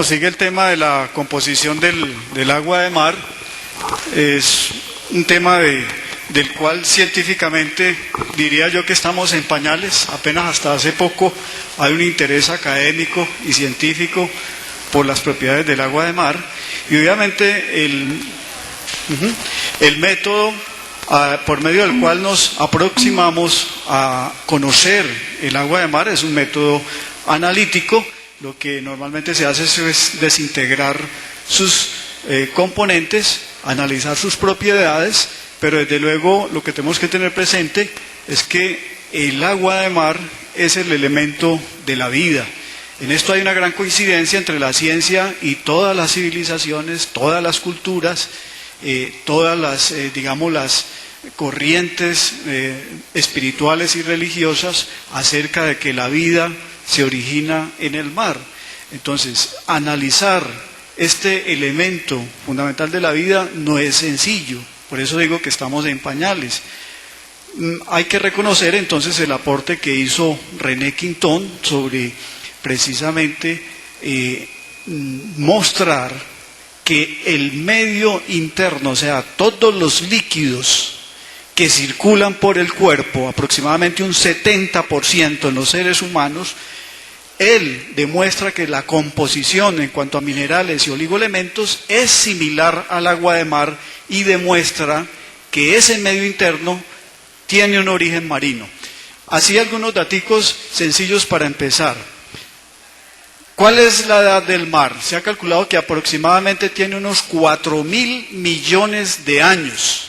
Sigue el tema de la composición del agua de mar. Es un tema del cual científicamente diría yo que estamos en pañales. Apenas hasta hace poco hay un interés académico y científico por las propiedades del agua de mar. Y obviamente el método por medio del cual nos aproximamos a conocer el agua de mar es un método analítico. Lo que normalmente se hace es desintegrar sus componentes, analizar sus propiedades, pero desde luego lo que tenemos que tener presente es que el agua de mar es el elemento de la vida. En esto hay una gran coincidencia entre la ciencia y todas las civilizaciones, todas las culturas, todas las, las corrientes espirituales y religiosas acerca de que la vida se origina en el mar. Entonces, analizar este elemento fundamental de la vida no es sencillo, por eso digo que estamos en pañales. Hay que reconocer entonces el aporte que hizo René Quintón sobre precisamente mostrar que el medio interno, o sea, todos los líquidos que circulan por el cuerpo, aproximadamente un 70% en los seres humanos, él demuestra que la composición en cuanto a minerales y oligoelementos es similar al agua de mar y demuestra que ese medio interno tiene un origen marino. Así algunos daticos sencillos para empezar. ¿Cuál es la edad del mar? Se ha calculado que aproximadamente tiene unos 4.000 millones de años.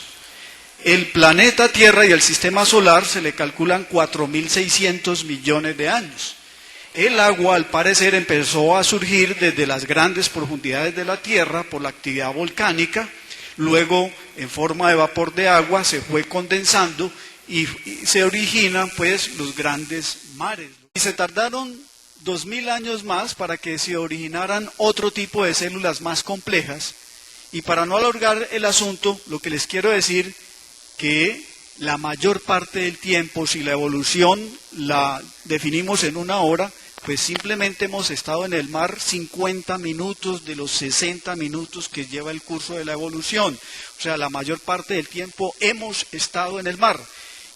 El planeta Tierra y el sistema solar se le calculan 4.600 millones de años. El agua, al parecer, empezó a surgir desde las grandes profundidades de la Tierra por la actividad volcánica, luego en forma de vapor de agua se fue condensando y se originan pues los grandes mares. Y se tardaron 2.000 años más para que se originaran otro tipo de células más complejas. Y para no alargar el asunto, lo que les quiero decir que la mayor parte del tiempo, si la evolución la definimos en una hora, pues simplemente hemos estado en el mar 50 minutos de los 60 minutos que lleva el curso de la evolución. O sea, la mayor parte del tiempo hemos estado en el mar.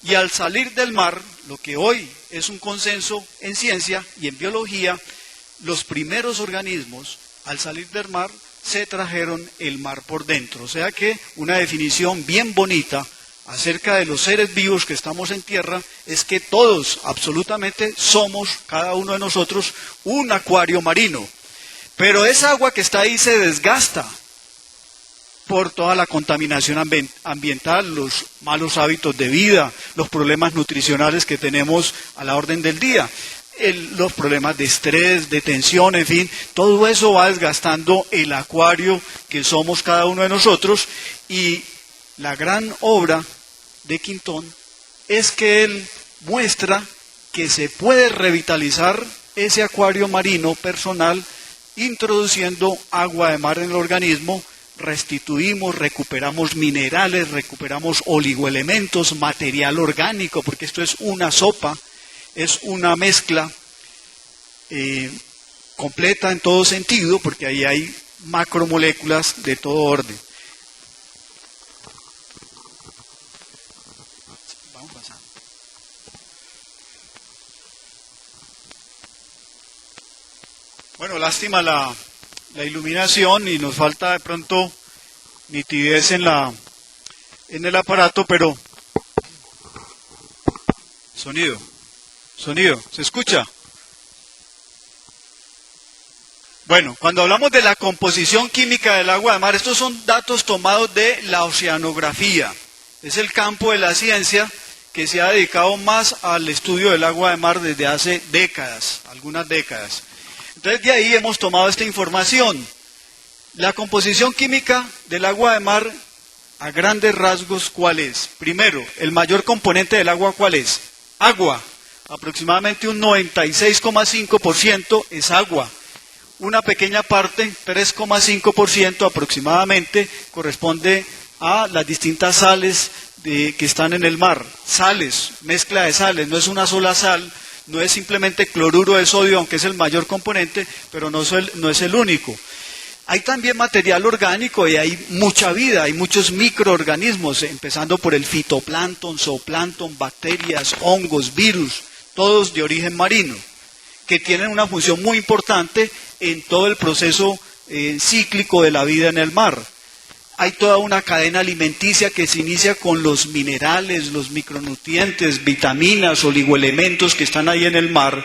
Y al salir del mar, lo que hoy es un consenso en ciencia y en biología, los primeros organismos, al salir del mar, se trajeron el mar por dentro. O sea que una definición bien bonita acerca de los seres vivos que estamos en tierra es que todos, absolutamente, somos, cada uno de nosotros, un acuario marino. Pero esa agua que está ahí se desgasta por toda la contaminación ambiental, los malos hábitos de vida, los problemas nutricionales que tenemos a la orden del día, los problemas de estrés, de tensión, en fin, todo eso va desgastando el acuario que somos cada uno de nosotros. Y la gran obra de Quintón es que él muestra que se puede revitalizar ese acuario marino personal introduciendo agua de mar en el organismo, restituimos, recuperamos minerales, recuperamos oligoelementos, material orgánico, porque esto es una sopa, es una mezcla completa en todo sentido, porque ahí hay macromoléculas de todo orden. Bueno, lástima la iluminación y nos falta de pronto nitidez en el aparato, pero sonido, ¿se escucha? Bueno, cuando hablamos de la composición química del agua de mar, estos son datos tomados de la oceanografía. Es el campo de la ciencia que se ha dedicado más al estudio del agua de mar desde hace décadas, algunas décadas. Entonces de ahí hemos tomado esta información. La composición química del agua de mar, a grandes rasgos, ¿cuál es? Primero, el mayor componente del agua, ¿cuál es? Agua. Aproximadamente un 96,5% es agua. Una pequeña parte, 3,5% aproximadamente, corresponde a las distintas sales que están en el mar. Sales, mezcla de sales, no es una sola sal, no es simplemente cloruro de sodio, aunque es el mayor componente, pero no es el único. Hay también material orgánico y hay mucha vida, hay muchos microorganismos, empezando por el fitoplancton, zooplancton, bacterias, hongos, virus, todos de origen marino, que tienen una función muy importante en todo el proceso cíclico de la vida en el mar. Hay toda una cadena alimenticia que se inicia con los minerales, los micronutrientes, vitaminas, oligoelementos que están ahí en el mar.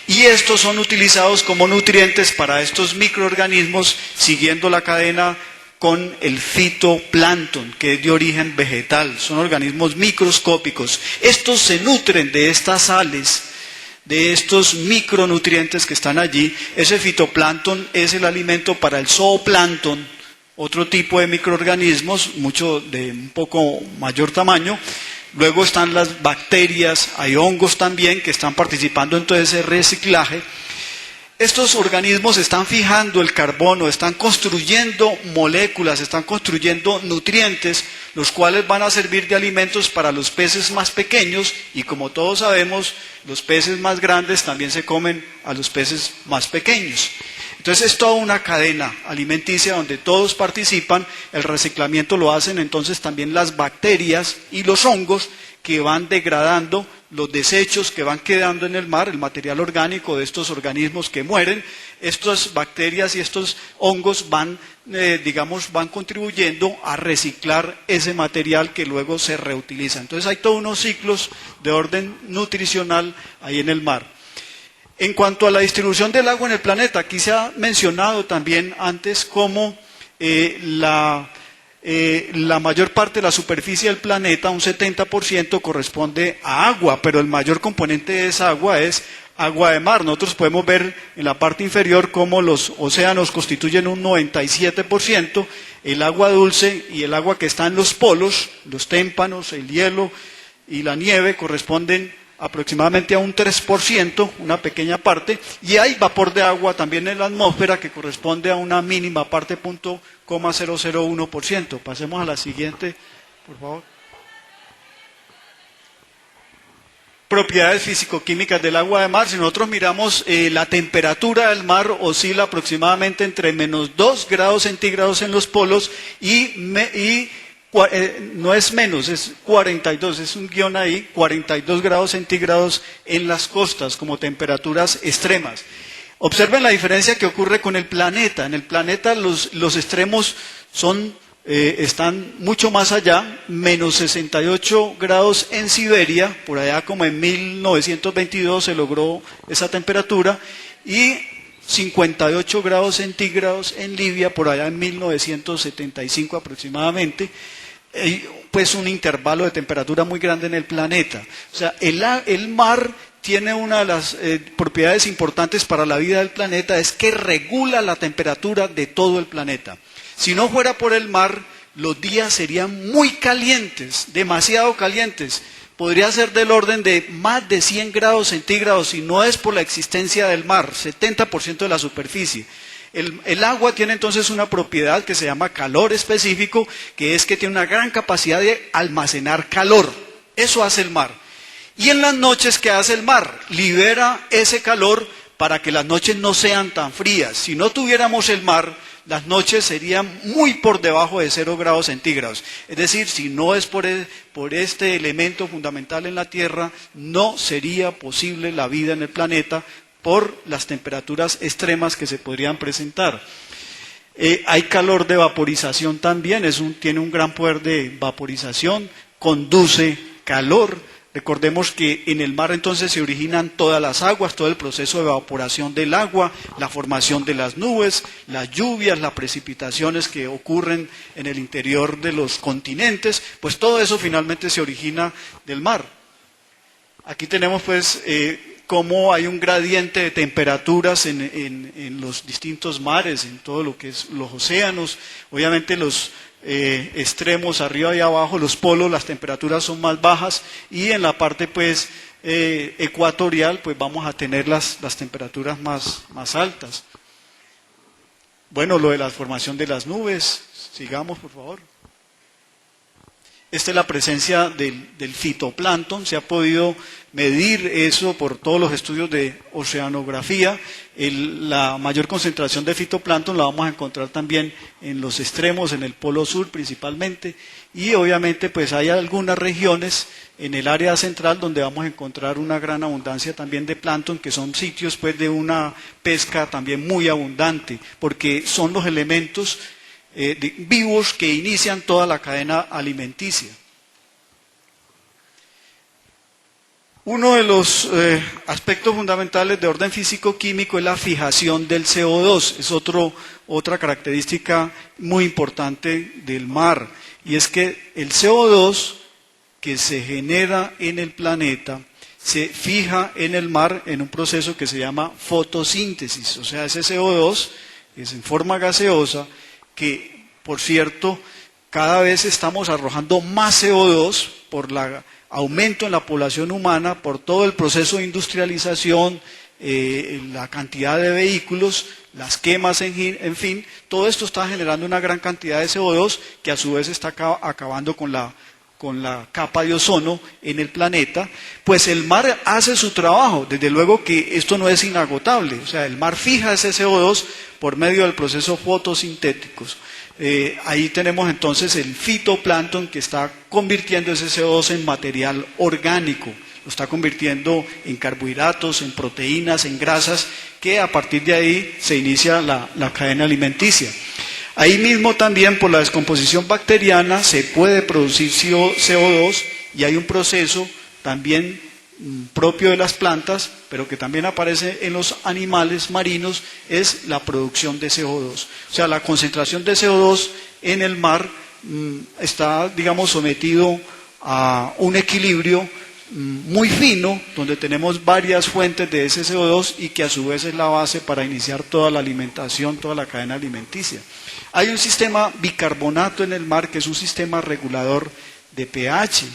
Y estos son utilizados como nutrientes para estos microorganismos, siguiendo la cadena con el fitoplancton, que es de origen vegetal. Son organismos microscópicos. Estos se nutren de estas sales, de estos micronutrientes que están allí. Ese fitoplancton es el alimento para el zooplancton, otro tipo de microorganismos, mucho de un poco mayor tamaño. Luego están las bacterias, hay hongos también que están participando en todo ese reciclaje. Estos organismos están fijando el carbono, están construyendo moléculas, están construyendo nutrientes, los cuales van a servir de alimentos para los peces más pequeños y, como todos sabemos, los peces más grandes también se comen a los peces más pequeños. Entonces es toda una cadena alimenticia donde todos participan, el reciclamiento lo hacen entonces también las bacterias y los hongos que van degradando los desechos que van quedando en el mar, el material orgánico de estos organismos que mueren. Estas bacterias y estos hongos van contribuyendo a reciclar ese material que luego se reutiliza. Entonces hay todos unos ciclos de orden nutricional ahí en el mar. En cuanto a la distribución del agua en el planeta, aquí se ha mencionado también antes cómo la mayor parte de la superficie del planeta, un 70%, corresponde a agua, pero el mayor componente de esa agua es agua de mar. Nosotros podemos ver en la parte inferior cómo los océanos constituyen un 97%, el agua dulce y el agua que está en los polos, los témpanos, el hielo y la nieve corresponden aproximadamente a un 3%, una pequeña parte, y hay vapor de agua también en la atmósfera que corresponde a una mínima parte, 0.001%. Pasemos a la siguiente, por favor. Propiedades físico-químicas del agua de mar. Si nosotros miramos, la temperatura del mar oscila aproximadamente entre menos 2 grados centígrados en los polos no es menos, es 42, es un guión ahí, 42 grados centígrados en las costas como temperaturas extremas. Observen la diferencia que ocurre con el planeta. En el planeta los extremos están mucho más allá, menos 68 grados en Siberia, por allá como en 1922 se logró esa temperatura, y 58 grados centígrados en Libia, por allá en 1975 aproximadamente. Pues un intervalo de temperatura muy grande en el planeta. O sea, el mar tiene una de las propiedades importantes para la vida del planeta, es que regula la temperatura de todo el planeta. Si no fuera por el mar, los días serían muy calientes, demasiado calientes. Podría ser del orden de más de 100 grados centígrados si no es por la existencia del mar, 70% de la superficie. El agua tiene entonces una propiedad que se llama calor específico, que es que tiene una gran capacidad de almacenar calor. Eso hace el mar. Y en las noches, ¿qué hace el mar? Libera ese calor para que las noches no sean tan frías. Si no tuviéramos el mar, las noches serían muy por debajo de 0 grados centígrados. Es decir, si no es por este elemento fundamental en la Tierra, no sería posible la vida en el planeta, por las temperaturas extremas que se podrían presentar. Hay calor de vaporización también, tiene un gran poder de vaporización, conduce calor. Recordemos que en el mar entonces se originan todas las aguas, todo el proceso de evaporación del agua, la formación de las nubes, las lluvias, las precipitaciones que ocurren en el interior de los continentes, pues todo eso finalmente se origina del mar. Aquí tenemos pues cómo hay un gradiente de temperaturas en los distintos mares, en todo lo que es los océanos. Obviamente los extremos, arriba y abajo, los polos, las temperaturas son más bajas, y en la parte pues ecuatorial pues vamos a tener las temperaturas más altas. Bueno, lo de la formación de las nubes, sigamos por favor. Esta es la presencia del fitoplancton, se ha podido medir eso por todos los estudios de oceanografía. La mayor concentración de fitoplancton la vamos a encontrar también en los extremos, en el polo sur principalmente, y obviamente pues hay algunas regiones en el área central donde vamos a encontrar una gran abundancia también de plancton, que son sitios pues de una pesca también muy abundante, porque son los elementos vivos que inician toda la cadena alimenticia. Uno de los aspectos fundamentales de orden físico-químico es la fijación del CO2, es otra característica muy importante del mar, y es que el CO2 que se genera en el planeta se fija en el mar en un proceso que se llama fotosíntesis, o sea, ese CO2 es en forma gaseosa, que, por cierto, cada vez estamos arrojando más CO2 por el aumento en la población humana, por todo el proceso de industrialización, la cantidad de vehículos, las quemas, en fin, todo esto está generando una gran cantidad de CO2 que a su vez está acabando con la capa de ozono en el planeta. Pues el mar hace su trabajo, desde luego que esto no es inagotable, o sea, el mar fija ese CO2 por medio del proceso fotosintéticos. Ahí tenemos entonces el fitoplancton que está convirtiendo ese CO2 en material orgánico, lo está convirtiendo en carbohidratos, en proteínas, en grasas, que a partir de ahí se inicia la cadena alimenticia. Ahí mismo también por la descomposición bacteriana se puede producir CO2 y hay un proceso también propio de las plantas, pero que también aparece en los animales marinos, es la producción de CO2. O sea, la concentración de CO2 en el mar está, digamos, sometido a un equilibrio muy fino, donde tenemos varias fuentes de ese CO2 y que a su vez es la base para iniciar toda la alimentación, toda la cadena alimenticia. Hay un sistema bicarbonato en el mar que es un sistema regulador de pH.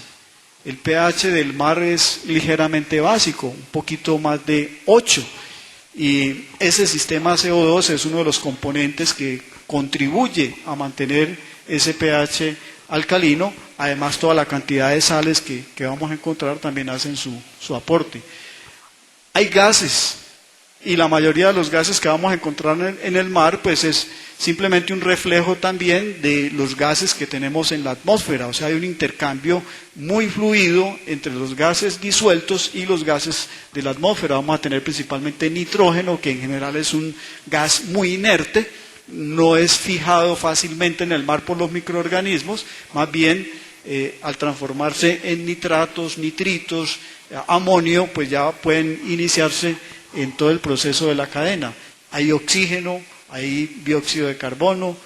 El pH del mar es ligeramente básico, un poquito más de 8. Y ese sistema CO2 es uno de los componentes que contribuye a mantener ese pH alcalino. Además, toda la cantidad de sales que vamos a encontrar también hacen su aporte. Hay gases, y la mayoría de los gases que vamos a encontrar en el mar pues es simplemente un reflejo también de los gases que tenemos en la atmósfera. O sea, hay un intercambio muy fluido entre los gases disueltos y los gases de la atmósfera. Vamos a tener principalmente nitrógeno, que en general es un gas muy inerte, no es fijado fácilmente en el mar por los microorganismos, más bien al transformarse en nitratos, nitritos, amonio, pues ya pueden iniciarse en todo el proceso de la cadena. Hay oxígeno, hay dióxido de carbono,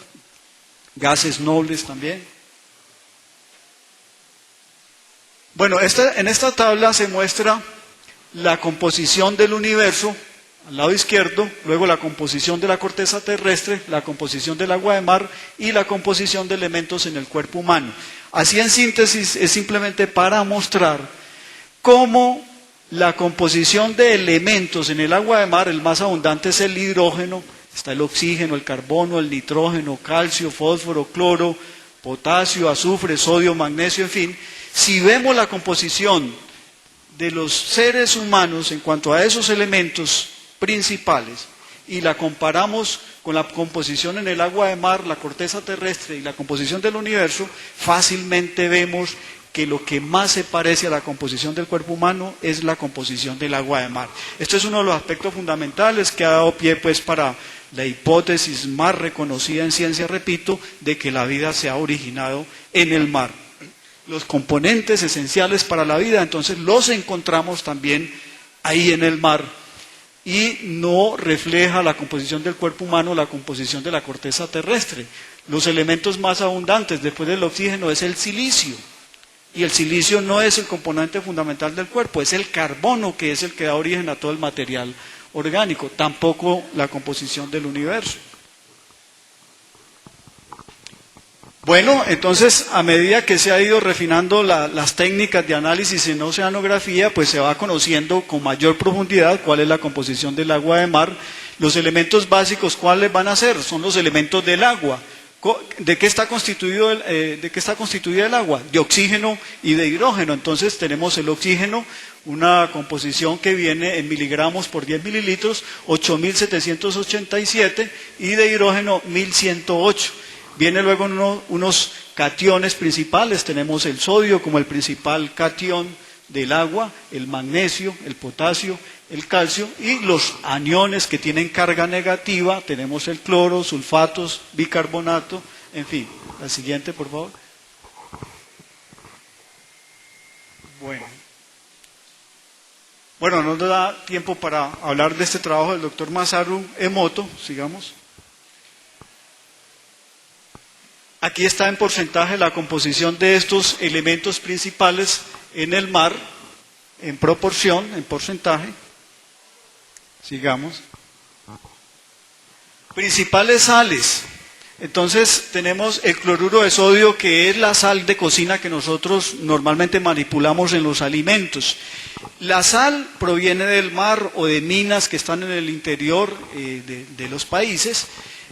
gases nobles también. Bueno, en esta tabla se muestra la composición del universo, al lado izquierdo, luego la composición de la corteza terrestre, la composición del agua de mar y la composición de elementos en el cuerpo humano. Así en síntesis es simplemente para mostrar cómo la composición de elementos en el agua de mar, el más abundante es el hidrógeno, está el oxígeno, el carbono, el nitrógeno, calcio, fósforo, cloro, potasio, azufre, sodio, magnesio, en fin. Si vemos la composición de los seres humanos en cuanto a esos elementos principales y la comparamos con la composición en el agua de mar, la corteza terrestre y la composición del universo, fácilmente vemos que lo que más se parece a la composición del cuerpo humano es la composición del agua de mar. Esto es uno de los aspectos fundamentales que ha dado pie pues para la hipótesis más reconocida en ciencia, repito, de que la vida se ha originado en el mar. Los componentes esenciales para la vida, entonces, los encontramos también ahí en el mar, y no refleja la composición del cuerpo humano, la composición de la corteza terrestre. Los elementos más abundantes después del oxígeno es el silicio, y el silicio no es el componente fundamental del cuerpo, es el carbono que es el que da origen a todo el material orgánico, tampoco la composición del universo. Bueno, entonces a medida que se ha ido refinando las técnicas de análisis en oceanografía, pues se va conociendo con mayor profundidad cuál es la composición del agua de mar. Los elementos básicos, ¿cuáles van a ser? Son los elementos del agua, ¿De qué está constituido de qué está constituida el agua? De oxígeno y de hidrógeno. Entonces tenemos el oxígeno, una composición que viene en miligramos por 10 mililitros, 8.787, y de hidrógeno 1.108. Viene luego unos cationes principales, tenemos el sodio como el principal catión del agua, el magnesio, el potasio, el calcio, y los aniones que tienen carga negativa, tenemos el cloro, sulfatos, bicarbonato, en fin. La siguiente, por favor. Bueno, no nos da tiempo para hablar de este trabajo del doctor Masaru Emoto, sigamos. Aquí está en porcentaje la composición de estos elementos principales en el mar, en proporción, en porcentaje. Sigamos. Principales sales. Entonces tenemos el cloruro de sodio, que es la sal de cocina que nosotros normalmente manipulamos en los alimentos. La sal proviene del mar o de minas que están en el interior de los países.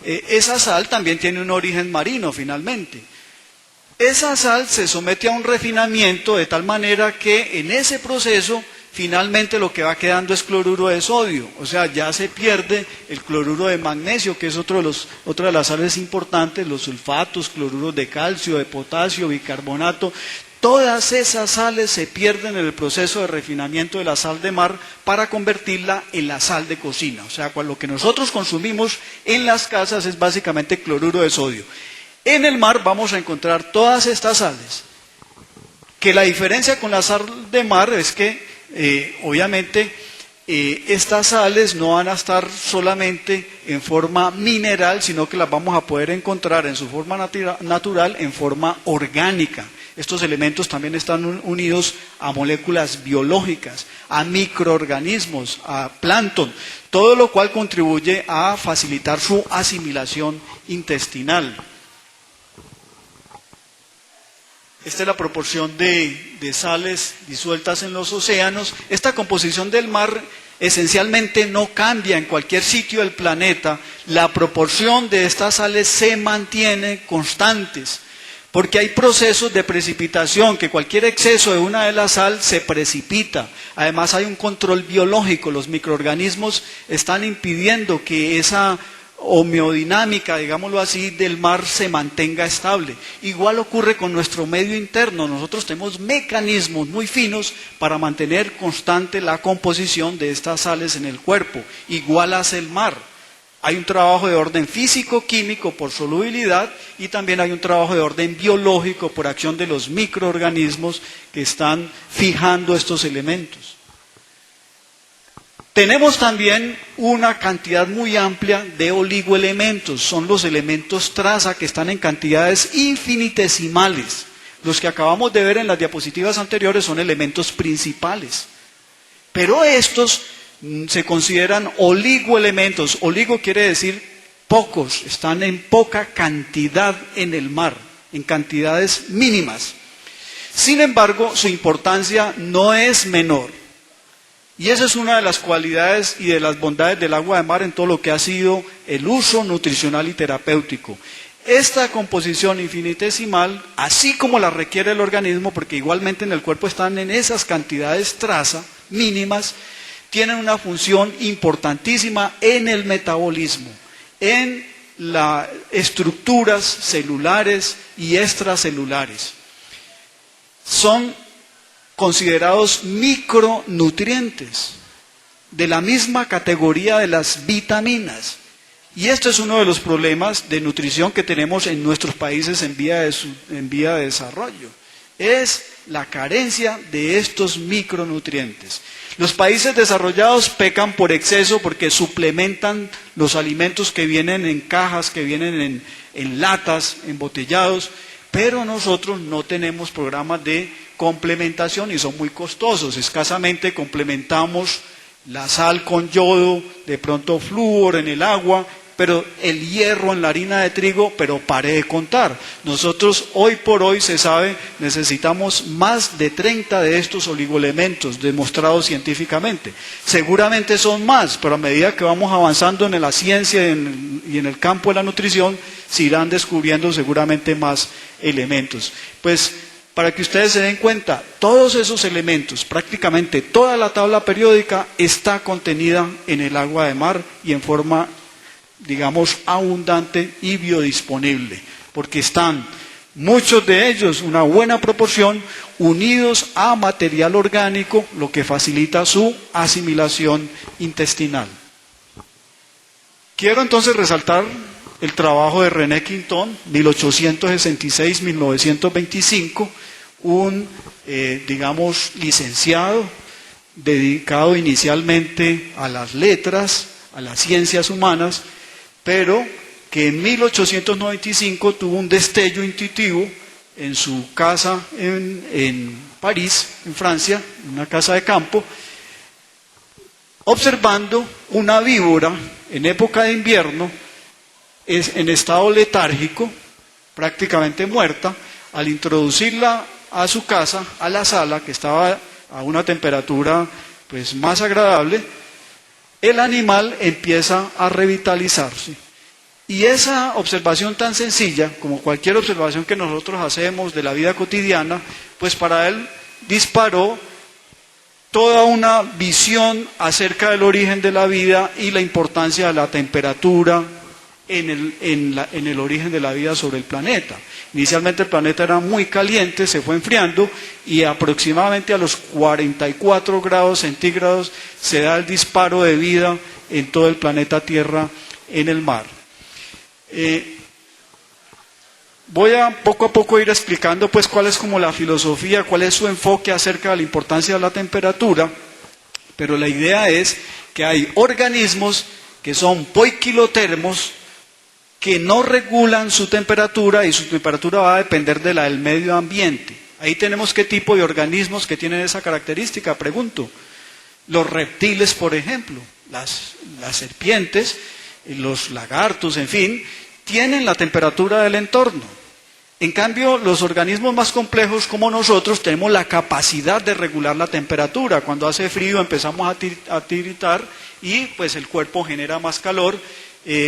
Esa sal también tiene un origen marino finalmente. Esa sal se somete a un refinamiento de tal manera que en ese proceso finalmente lo que va quedando es cloruro de sodio, o sea, ya se pierde el cloruro de magnesio, que es otra de las sales importantes, los sulfatos, cloruros de calcio, de potasio, bicarbonato. Todas esas sales se pierden en el proceso de refinamiento de la sal de mar para convertirla en la sal de cocina. O sea, lo que nosotros consumimos en las casas es básicamente cloruro de sodio. En el mar vamos a encontrar todas estas sales, que la diferencia con la sal de mar es que obviamente estas sales no van a estar solamente en forma mineral, sino que las vamos a poder encontrar en su forma natural, en forma orgánica. Estos elementos también están unidos a moléculas biológicas, a microorganismos, a plancton, todo lo cual contribuye a facilitar su asimilación intestinal. Esta es la proporción de sales disueltas en los océanos. Esta composición del mar esencialmente no cambia en cualquier sitio del planeta. La proporción de estas sales se mantiene constantes, porque hay procesos de precipitación, que cualquier exceso de una de las sales se precipita. Además hay un control biológico, los microorganismos están impidiendo que esa homeodinámica, digámoslo así, del mar se mantenga estable. Igual ocurre con nuestro medio interno. Nosotros tenemos mecanismos muy finos para mantener constante la composición de estas sales en el cuerpo. Igual hace el mar. Hay un trabajo de orden físico-químico por solubilidad, y también hay un trabajo de orden biológico por acción de los microorganismos que están fijando estos elementos. Tenemos también una cantidad muy amplia de oligoelementos, son los elementos traza que están en cantidades infinitesimales. Los que acabamos de ver en las diapositivas anteriores son elementos principales, pero estos se consideran oligoelementos. Oligo quiere decir pocos, están en poca cantidad en el mar, en cantidades mínimas. Sin embargo, su importancia no es menor. Y esa es una de las cualidades y de las bondades del agua de mar en todo lo que ha sido el uso nutricional y terapéutico. Esta composición infinitesimal, así como la requiere el organismo, porque igualmente en el cuerpo están en esas cantidades traza mínimas, tienen una función importantísima en el metabolismo, en las estructuras celulares y extracelulares. Son considerados micronutrientes, de la misma categoría de las vitaminas. Y esto es uno de los problemas de nutrición que tenemos en nuestros países en vía de desarrollo. Es la carencia de estos micronutrientes. Los países desarrollados pecan por exceso porque suplementan los alimentos que vienen en cajas, que vienen en latas, embotellados, pero nosotros no tenemos programas de complementación y son muy costosos. Escasamente complementamos la sal con yodo, de pronto flúor en el agua, pero el hierro en la harina de trigo, pero pare de contar. Nosotros hoy por hoy se sabe, necesitamos más de 30 de estos oligoelementos demostrados científicamente. Seguramente son más, pero a medida que vamos avanzando en la ciencia y en el campo de la nutrición, se irán descubriendo seguramente más elementos. Pues para que ustedes se den cuenta, todos esos elementos, prácticamente toda la tabla periódica está contenida en el agua de mar y en forma, digamos, abundante y biodisponible, porque están muchos de ellos, una buena proporción, unidos a material orgánico, lo que facilita su asimilación intestinal. Quiero entonces resaltar el trabajo de René Quintón, 1866-1925, un, digamos, licenciado dedicado inicialmente a las letras, a las ciencias humanas, pero que en 1895 tuvo un destello intuitivo en su casa en París, en Francia, una casa de campo, observando una víbora en época de invierno, en estado letárgico, prácticamente muerta. Al introducirla a su casa, a la sala, que estaba a una temperatura pues más agradable, el animal empieza a revitalizarse. Y esa observación tan sencilla, como cualquier observación que nosotros hacemos de la vida cotidiana, pues para él disparó toda una visión acerca del origen de la vida y la importancia de la temperatura en el origen de la vida sobre el planeta. Inicialmente el planeta era muy caliente, se fue enfriando y aproximadamente a los 44 grados centígrados se da el disparo de vida en todo el planeta Tierra en el mar. Voy a poco ir explicando pues cuál es como la filosofía, cuál es su enfoque acerca de la importancia de la temperatura, pero la idea es que hay organismos que son poiquilotermos, que no regulan su temperatura y su temperatura va a depender de la del medio ambiente. Ahí tenemos qué tipo de organismos que tienen esa característica, pregunto. Los reptiles, por ejemplo, las serpientes, los lagartos, en fin, tienen la temperatura del entorno. En cambio, los organismos más complejos como nosotros tenemos la capacidad de regular la temperatura. Cuando hace frío empezamos a tiritar y pues el cuerpo genera más calor.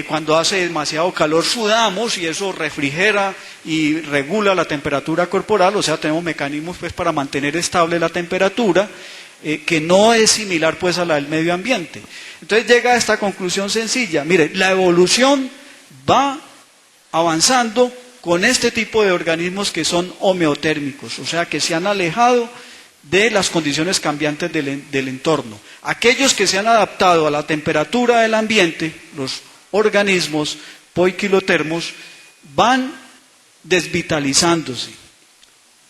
Cuando hace demasiado calor sudamos y eso refrigera y regula la temperatura corporal, o sea, tenemos mecanismos pues para mantener estable la temperatura, que no es similar pues a la del medio ambiente. Entonces llega a esta conclusión sencilla, mire, la evolución va avanzando con este tipo de organismos que son homeotérmicos, o sea, que se han alejado de las condiciones cambiantes del entorno. Aquellos que se han adaptado a la temperatura del ambiente, los organismos poiquilotermos, van desvitalizándose,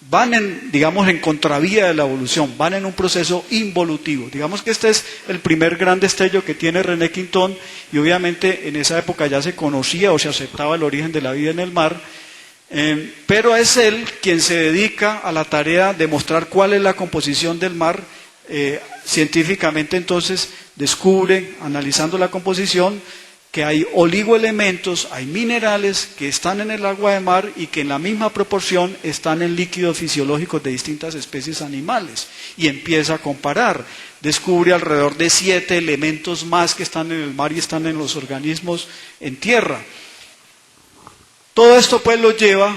van en contravía de la evolución, van en un proceso involutivo. Digamos que este es el primer gran destello que tiene René Quintón, y obviamente en esa época ya se conocía o se aceptaba el origen de la vida en el mar, pero es él quien se dedica a la tarea de mostrar cuál es la composición del mar. Científicamente entonces descubre, analizando la composición, que hay oligoelementos, hay minerales que están en el agua de mar y que en la misma proporción están en líquidos fisiológicos de distintas especies animales. Y empieza a comparar, descubre alrededor de 7 elementos más que están en el mar y están en los organismos en tierra. Todo esto pues lo lleva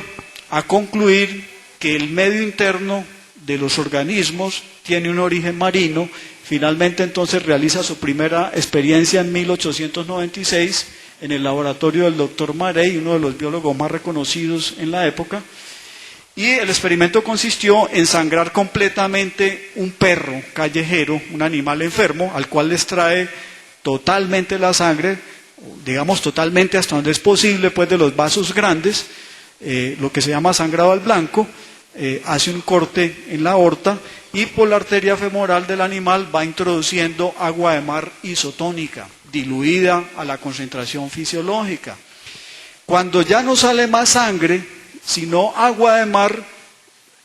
a concluir que el medio interno de los organismos tiene un origen marino. Finalmente entonces realiza su primera experiencia en 1896 en el laboratorio del doctor Marey, uno de los biólogos más reconocidos en la época, y el experimento consistió en sangrar completamente un perro callejero, un animal enfermo, al cual le extrae totalmente la sangre, digamos totalmente hasta donde es posible, pues de los vasos grandes, lo que se llama sangrado al blanco, hace un corte en la aorta y por la arteria femoral del animal va introduciendo agua de mar isotónica, diluida a la concentración fisiológica. Cuando ya no sale más sangre, sino agua de mar,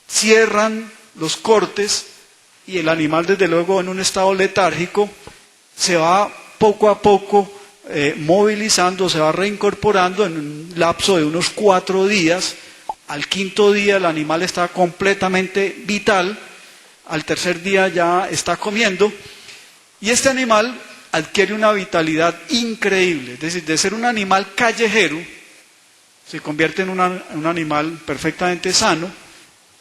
cierran los cortes y el animal, desde luego en un estado letárgico, se va poco a poco movilizando, se va reincorporando en un lapso de unos 4 días. Al 5.º día el animal está completamente vital, al 3.er día ya está comiendo, y este animal adquiere una vitalidad increíble, es decir, de ser un animal callejero, se convierte en un animal perfectamente sano,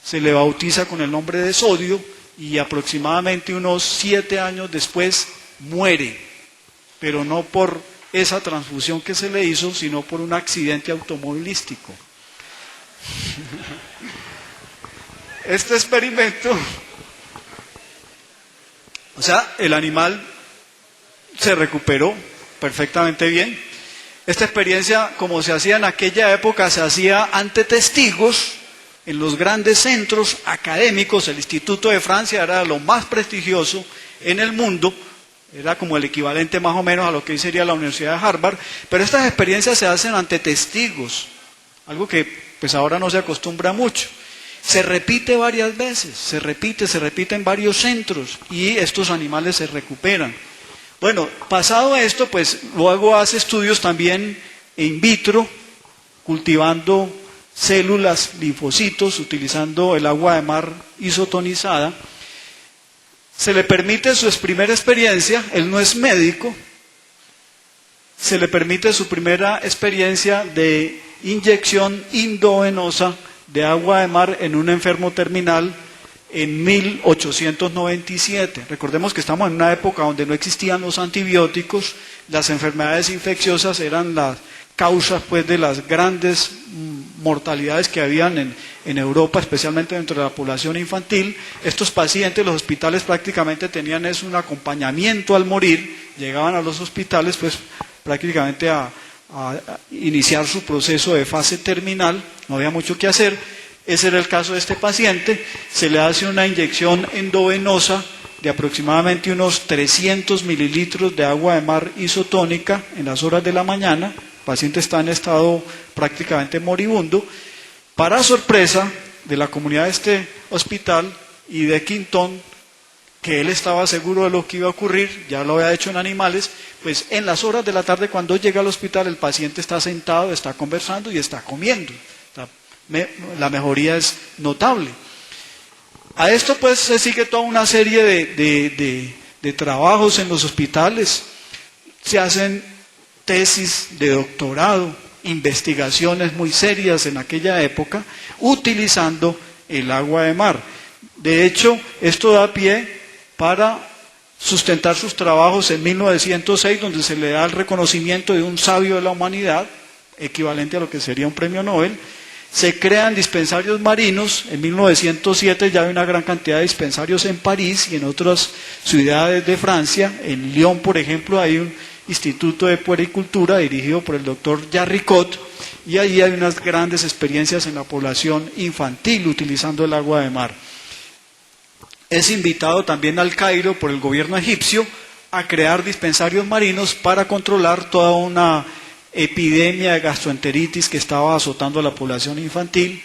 se le bautiza con el nombre de Sodio, y aproximadamente unos 7 años después muere, pero no por esa transfusión que se le hizo, sino por un accidente automovilístico. Este experimento, o sea, el animal se recuperó perfectamente bien. Esta experiencia, como se hacía en aquella época, se hacía ante testigos en los grandes centros académicos. El Instituto de Francia era lo más prestigioso en el mundo, era como el equivalente más o menos a lo que hoy sería la Universidad de Harvard, pero estas experiencias se hacen ante testigos, algo que pues ahora no se acostumbra mucho. Se repite varias veces, se repite en varios centros y estos animales se recuperan. Bueno, pasado esto, pues luego hace estudios también in vitro, cultivando células, linfocitos, utilizando el agua de mar isotonizada. Se le permite su primera experiencia, él no es médico, se le permite su primera experiencia de inyección endovenosa de agua de mar en un enfermo terminal en 1897. Recordemos que estamos en una época donde no existían los antibióticos, las enfermedades infecciosas eran las causas pues de las grandes mortalidades que habían en Europa, especialmente dentro de la población infantil. Estos pacientes, los hospitales prácticamente tenían un acompañamiento al morir, llegaban a los hospitales pues prácticamente a iniciar su proceso de fase terminal, no había mucho que hacer. Ese era el caso de este paciente. Se le hace una inyección endovenosa de aproximadamente unos 300 mililitros de agua de mar isotónica en las horas de la mañana. El paciente está en estado prácticamente moribundo. Para sorpresa de la comunidad de este hospital y de Quintón, que él estaba seguro de lo que iba a ocurrir, ya lo había hecho en animales, pues en las horas de la tarde cuando llega al hospital el paciente está sentado, está conversando y está comiendo. La mejoría es notable. A esto pues se sigue toda una serie de trabajos en los hospitales, se hacen tesis de doctorado, investigaciones muy serias en aquella época, utilizando el agua de mar. De hecho, esto da pie para sustentar sus trabajos en 1906, donde se le da el reconocimiento de un sabio de la humanidad, equivalente a lo que sería un premio Nobel. Se crean dispensarios marinos. En 1907 ya hay una gran cantidad de dispensarios en París y en otras ciudades de Francia. En Lyon, por ejemplo, hay un instituto de puericultura dirigido por el doctor Jarricot, y allí hay unas grandes experiencias en la población infantil utilizando el agua de mar. Es invitado también al Cairo por el gobierno egipcio a crear dispensarios marinos para controlar toda una epidemia de gastroenteritis que estaba azotando a la población infantil.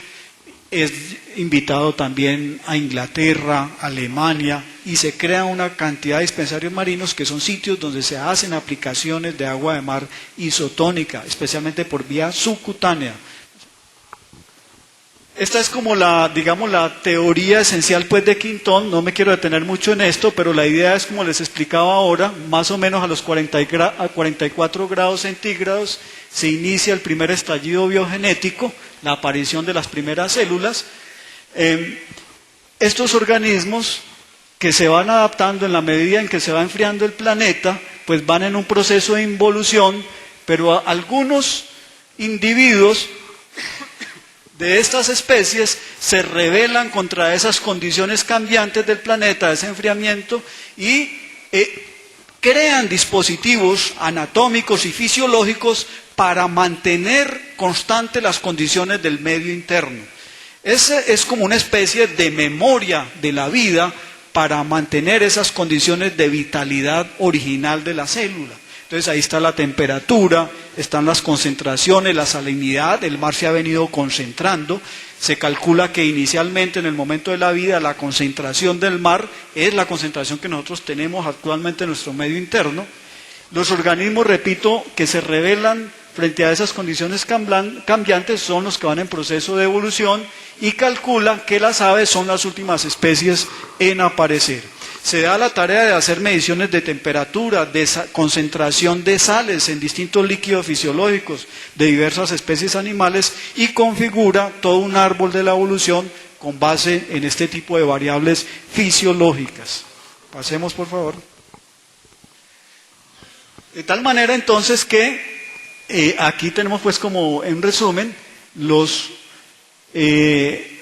Es invitado también a Inglaterra, Alemania, y se crea una cantidad de dispensarios marinos que son sitios donde se hacen aplicaciones de agua de mar isotónica, especialmente por vía subcutánea. Esta es como la teoría esencial pues de Quintón. No me quiero detener mucho en esto, pero la idea es, como les explicaba ahora, más o menos a los 44 grados centígrados se inicia el primer estallido biogenético, la aparición de las primeras células. Estos organismos que se van adaptando en la medida en que se va enfriando el planeta, pues van en un proceso de involución, pero algunos individuos de estas especies se rebelan contra esas condiciones cambiantes del planeta, ese enfriamiento, y crean dispositivos anatómicos y fisiológicos para mantener constantes las condiciones del medio interno. Ese es como una especie de memoria de la vida para mantener esas condiciones de vitalidad original de la célula. Entonces ahí está la temperatura, están las concentraciones, la salinidad. El mar se ha venido concentrando. Se calcula que inicialmente en el momento de la vida la concentración del mar es la concentración que nosotros tenemos actualmente en nuestro medio interno. Los organismos, repito, que se revelan frente a esas condiciones cambiantes son los que van en proceso de evolución y calcula que las aves son las últimas especies en aparecer. Se da la tarea de hacer mediciones de temperatura, de concentración de sales en distintos líquidos fisiológicos de diversas especies animales y configura todo un árbol de la evolución con base en este tipo de variables fisiológicas. Pasemos, por favor. De tal manera entonces que aquí tenemos pues como en resumen los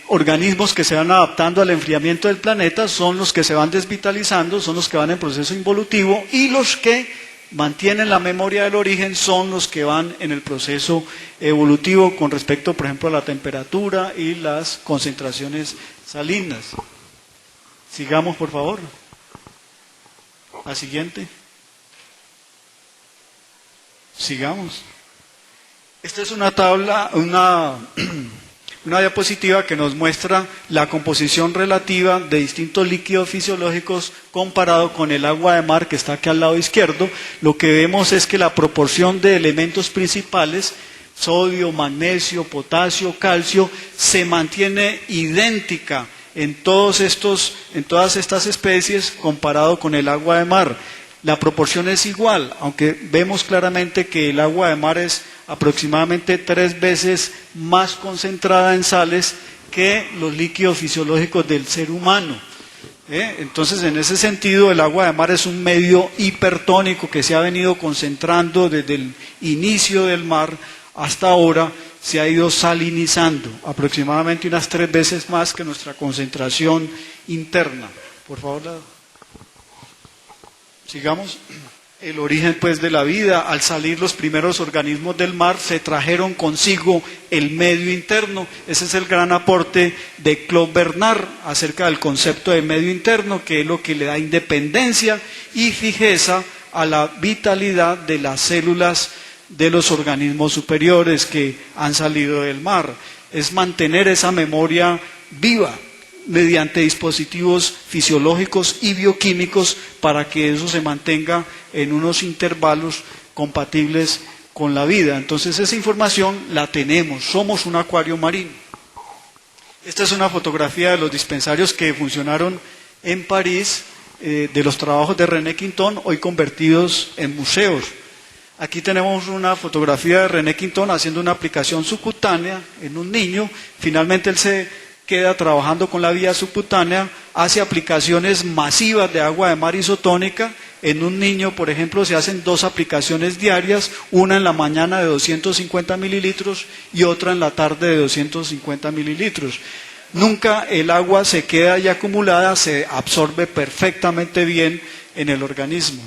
organismos que se van adaptando al enfriamiento del planeta, son los que se van desvitalizando, son los que van en proceso involutivo y los que mantienen la memoria del origen son los que van en el proceso evolutivo con respecto, por ejemplo, a la temperatura y las concentraciones salinas. Sigamos, por favor. La siguiente. Sigamos. Esta es una tabla, una diapositiva que nos muestra la composición relativa de distintos líquidos fisiológicos comparado con el agua de mar que está aquí al lado izquierdo. Lo que vemos es que la proporción de elementos principales, sodio, magnesio, potasio, calcio, se mantiene idéntica en todas estas especies comparado con el agua de mar. La proporción es igual, aunque vemos claramente que el agua de mar es aproximadamente 3 veces más concentrada en sales que los líquidos fisiológicos del ser humano. Entonces, en ese sentido, el agua de mar es un medio hipertónico que se ha venido concentrando desde el inicio del mar hasta ahora, se ha ido salinizando, aproximadamente unas 3 veces más que nuestra concentración interna. Por favor, sigamos. El origen pues de la vida, al salir los primeros organismos del mar se trajeron consigo el medio interno. Ese es el gran aporte de Claude Bernard acerca del concepto de medio interno, que es lo que le da independencia y fijeza a la vitalidad de las células de los organismos superiores que han salido del mar. Es mantener esa memoria viva mediante dispositivos fisiológicos y bioquímicos para que eso se mantenga en unos intervalos compatibles con la vida. Entonces esa información la tenemos, somos un acuario marino. Esta es una fotografía de los dispensarios que funcionaron en París, de los trabajos de René Quinton, hoy convertidos en museos. Aquí tenemos una fotografía de René Quinton haciendo una aplicación subcutánea en un niño. Finalmente él se queda trabajando con la vía subcutánea, hace aplicaciones masivas de agua de mar isotónica. En un niño, por ejemplo, se hacen 2 aplicaciones diarias, una en la mañana de 250 mililitros y otra en la tarde de 250 mililitros. Nunca el agua se queda ahí acumulada, se absorbe perfectamente bien en el organismo.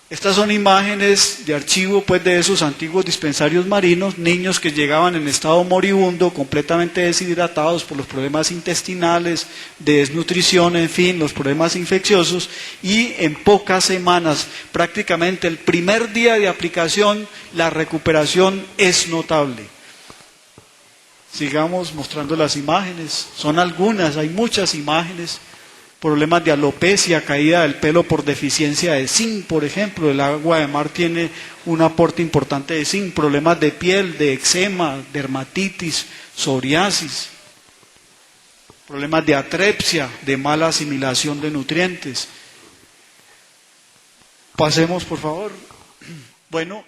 Estas son imágenes de archivo pues, de esos antiguos dispensarios marinos, niños que llegaban en estado moribundo, completamente deshidratados por los problemas intestinales, de desnutrición, en fin, los problemas infecciosos, y en pocas semanas, prácticamente el primer día de aplicación, la recuperación es notable. Sigamos mostrando las imágenes, son algunas, hay muchas imágenes. Problemas de alopecia, caída del pelo por deficiencia de zinc, por ejemplo. El agua de mar tiene un aporte importante de zinc. Problemas de piel, de eczema, dermatitis, psoriasis. Problemas de atrepsia, de mala asimilación de nutrientes. Pasemos, por favor. Bueno.